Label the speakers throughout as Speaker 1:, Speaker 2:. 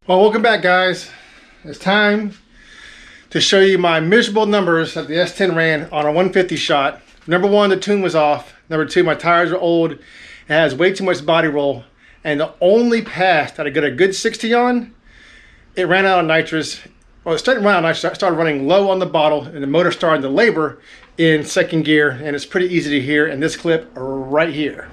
Speaker 1: Well, welcome back, guys. It's time to show you my miserable numbers that the S10 ran on a 150 shot. Number one, the tune was off. Number two, my tires are old. It has way too much body roll. And the only pass that I got a good 60 on, it ran out of nitrous. Well, it started running out of nitrous. I started running low on the bottle, and the motor started to labor in second gear. And it's pretty easy to hear in this clip right here.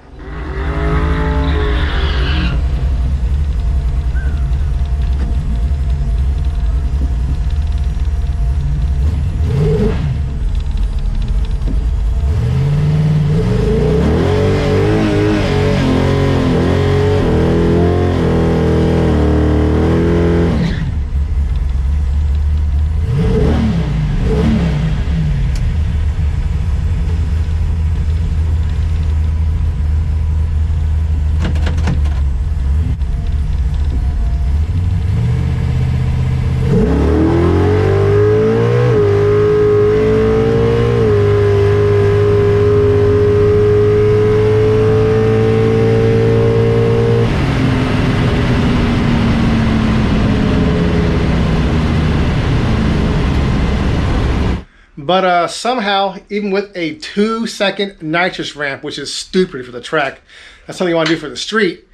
Speaker 1: But somehow, even with a 2-second nitrous ramp, which is stupid for the track, that's something you want to do for the street.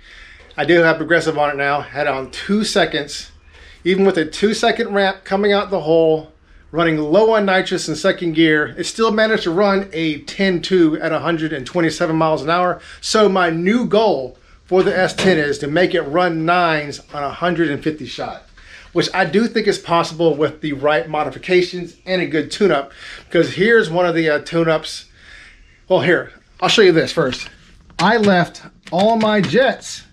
Speaker 1: I do have progressive on it now, had it on 2 seconds. Even with a 2-second ramp coming out the hole, running low on nitrous in second gear, it still managed to run a 10.2 at 127 miles an hour. So my new goal for the S10 is to make it run 9s on a 150 shot, which I do think is possible with the right modifications and a good tune-up. Because here's one of the tune-ups. Well, here, I'll show you this first. I left all my jets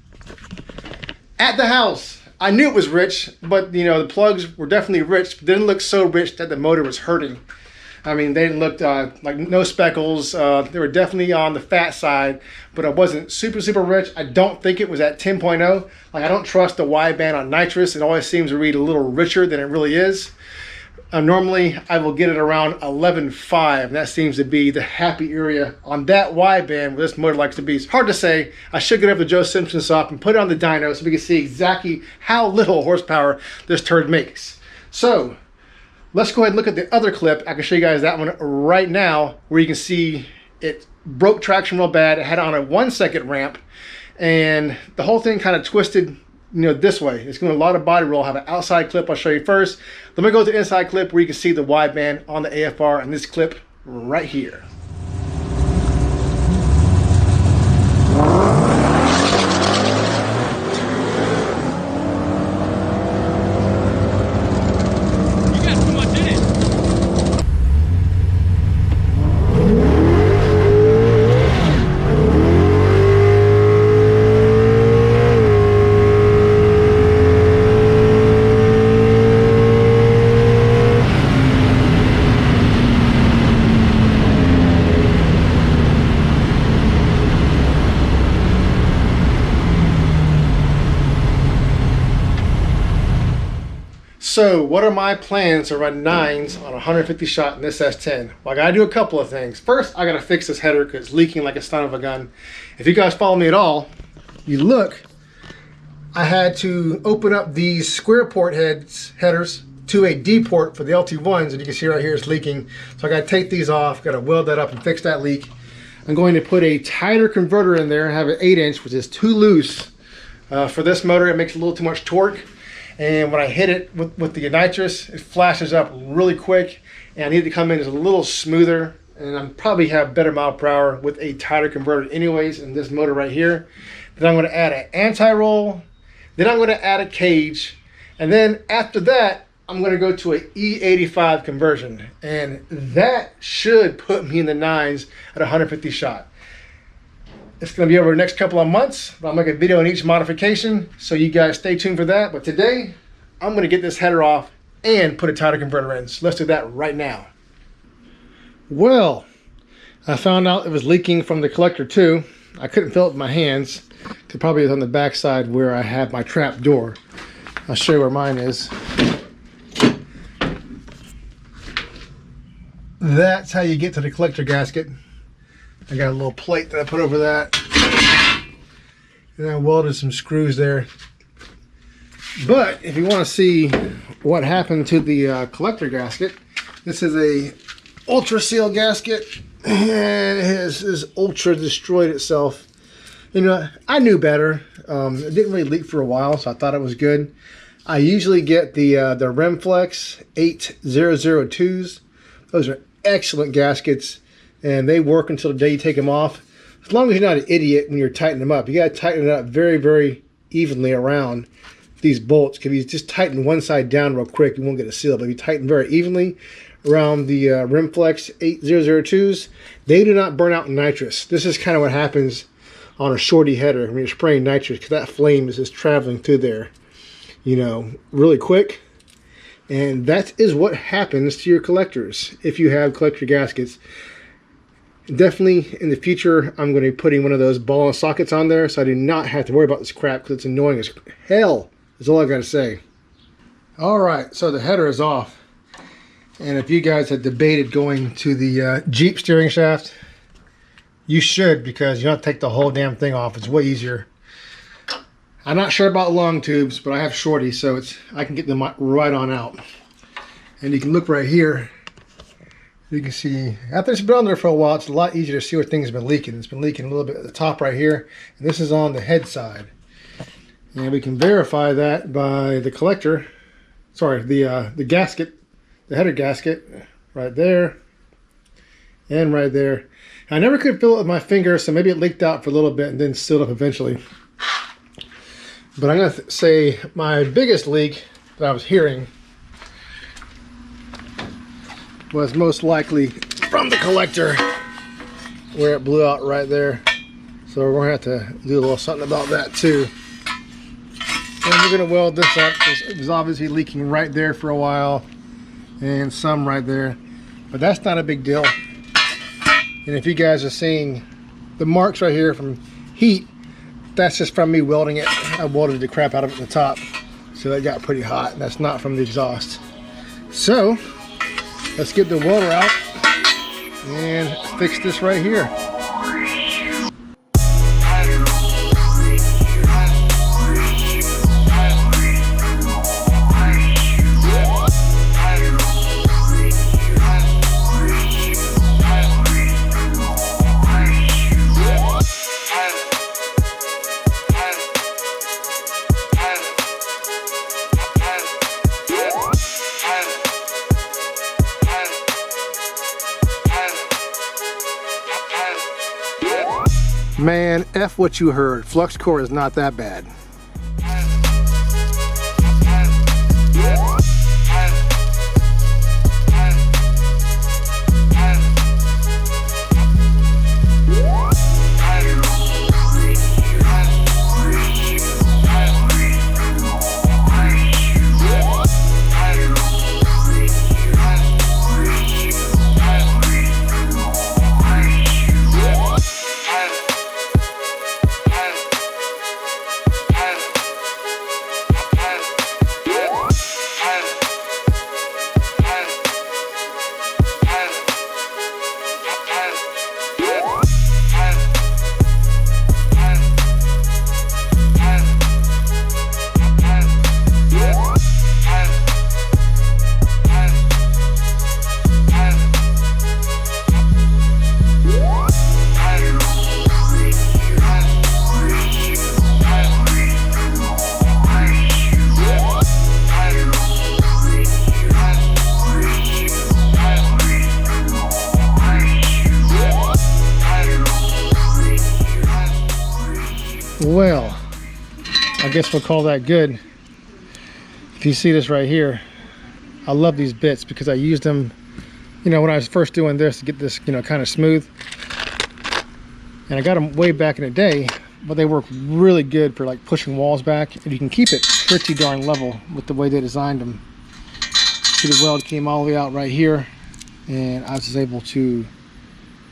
Speaker 1: at the house. I knew it was rich, but you know, the plugs were definitely rich, but didn't look so rich that the motor was hurting. I mean, they looked like no speckles. They were definitely on the fat side, but it wasn't super rich. I don't think it was at 10.0. Like, I don't trust the wideband on nitrous. It always seems to read a little richer than it really is. Normally, I will get it around 11.5, and that seems to be the happy area on that wideband where this motor likes to be. It's hard to say. I should get up the Joe Simpson soft and put it on the dyno so we can see exactly how little horsepower this turd makes. So let's go ahead and look at the other clip. I can show you guys that one right now, where you can see it broke traction real bad. It had on a 1-second ramp, and the whole thing kind of twisted, you know, this way. It's going to a lot of body roll. I'll have an outside clip I'll show you first. Then we go to the inside clip where you can see the wideband on the AFR, and this clip right here. So what are my plans to run 9s on a 150 shot in this S10? Well, I gotta do a couple of things. First, I gotta fix this header because it's leaking like a son of a gun. If you guys follow me at all, you look, I had to open up these square port headers to a D port for the LT1s, and you can see right here it's leaking. So I gotta take these off, gotta weld that up and fix that leak. I'm going to put a tighter converter in there and have an 8-inch, which is too loose. For this motor, it makes a little too much torque. And when I hit it with the nitrous, it flashes up really quick, and I need to come in as a little smoother, and I probably have better mile per hour with a tighter converter anyways in this motor right here. Then I'm going to add an anti-roll, then I'm going to add a cage, and then after that, I'm going to go to an E85 conversion, and that should put me in the 9s at 150 shot. It's going to be over the next couple of months, but I'll make a video on each modification, so you guys stay tuned for that. But today, I'm going to get this header off and put a tighter converter in. So let's do that right now. Well, I found out it was leaking from the collector too. I couldn't feel it with my hands. It probably is on the back side where I have my trap door. I'll show you where mine is. that's how you get to the collector gasket. I got a little plate that I put over that. And I welded some screws there. But if you want to see what happened to the collector gasket, this is a ultra seal gasket, and it has ultra destroyed itself. You know, I knew better. It didn't really leak for a while, so I thought it was good. I usually get the Remflex 8002s. Those are excellent gaskets, and they work until the day you take them off. As long as you're not an idiot when you're tightening them up. You got to tighten it up very, very evenly around these bolts. If you just tighten one side down real quick, you won't get a seal. But if you tighten very evenly around the Remflex 8002s, they do not burn out in nitrous. This is kind of what happens on a shorty header when you're spraying nitrous, because that flame is just traveling through there, you know, really quick. And that is what happens to your collectors if you have collector gaskets. Definitely in the future, I'm going to be putting one of those ball and sockets on there, so I do not have to worry about this crap, because it's annoying as hell. That's all I got to say. Alright, so the header is off. And if you guys had debated going to the Jeep steering shaft, you should, because you don't have to take the whole damn thing off. It's way easier. I'm not sure about long tubes, but I have shorty, so I can get them right on out. And you can look right here. You can see, after it's been on there for a while, it's a lot easier to see where things have been leaking. It's been leaking a little bit at the top right here, and this is on the head side. And we can verify that by the collector, sorry, the gasket, the header gasket, right there, and right there. I never could feel it with my finger, so maybe it leaked out for a little bit and then sealed up eventually. But I'm going to say my biggest leak that I was hearing was most likely from the collector, where it blew out right there. So we're going to have to do a little something about that too. And we're going to weld this up, because it was obviously leaking right there for a while, and some right there. But that's not a big deal. And if you guys are seeing the marks right here from heat, that's just from me welding it. I welded the crap out of it at the top, so that got pretty hot. That's not from the exhaust. So let's get the welder out and fix this right here. Man, F what you heard. Flux core is not that bad. Well, I guess we'll call that good. If you see this right here, I love these bits because I used them, you know, when I was first doing this to get this, you know, kind of smooth. And I got them way back in the day, but they work really good for like pushing walls back, and you can keep it pretty darn level with the way they designed them. See, the weld came all the way out right here, and I was just able to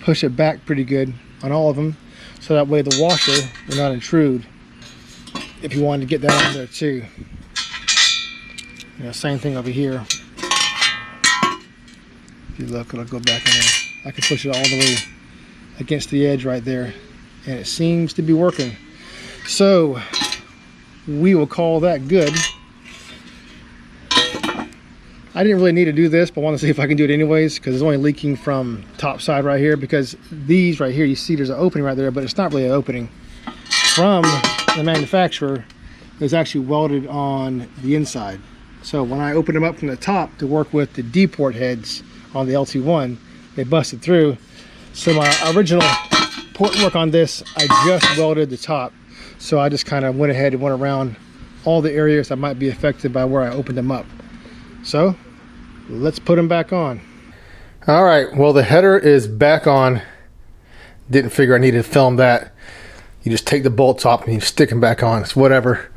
Speaker 1: push it back pretty good on all of them, so that way the washer will not intrude if you wanted to get that on there too. You know, same thing over here. If you look, it'll go back in there. I can push it all the way against the edge right there, and it seems to be working. So we will call that good. I didn't really need to do this, but I want to see if I can do it anyways, because it's only leaking from top side right here, because these right here, you see there's an opening right there, but it's not really an opening. From the manufacturer, it's actually welded on the inside. So when I opened them up from the top to work with the D port heads on the LT1, they busted through. So my original port work on this, I just welded the top. So I just kind of went ahead and went around all the areas that might be affected by where I opened them up. So let's put them back on. All right, well, the header is back on. Didn't figure I needed to film that. You just take the bolts off and you stick them back on. It's whatever.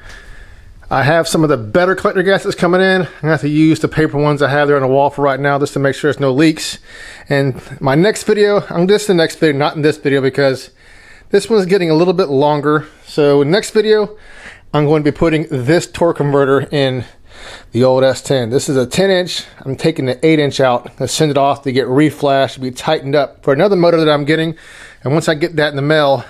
Speaker 1: I have some of the better collector gaskets coming in. I'm gonna have to use the paper ones I have there on the wall for right now, just to make sure there's no leaks. And my next video, I'm just the next video, not in this video, because this one's getting a little bit longer. So next video, I'm going to be putting this torque converter in the old S10. This is a 10-inch. I'm taking the 8-inch out. I send it off to get reflashed, to be tightened up for another motor that I'm getting. And once I get that in the mail,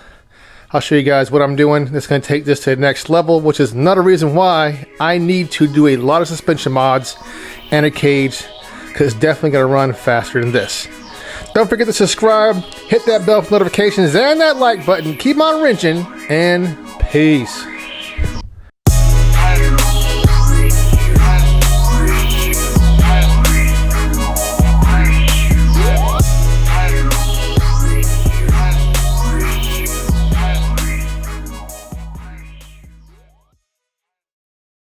Speaker 1: I'll show you guys what I'm doing. It's going to take this to the next level, which is another reason why I need to do a lot of suspension mods and a cage, because it's definitely going to run faster than this. Don't forget to subscribe, hit that bell for notifications, and that like button. Keep on wrenching, and peace.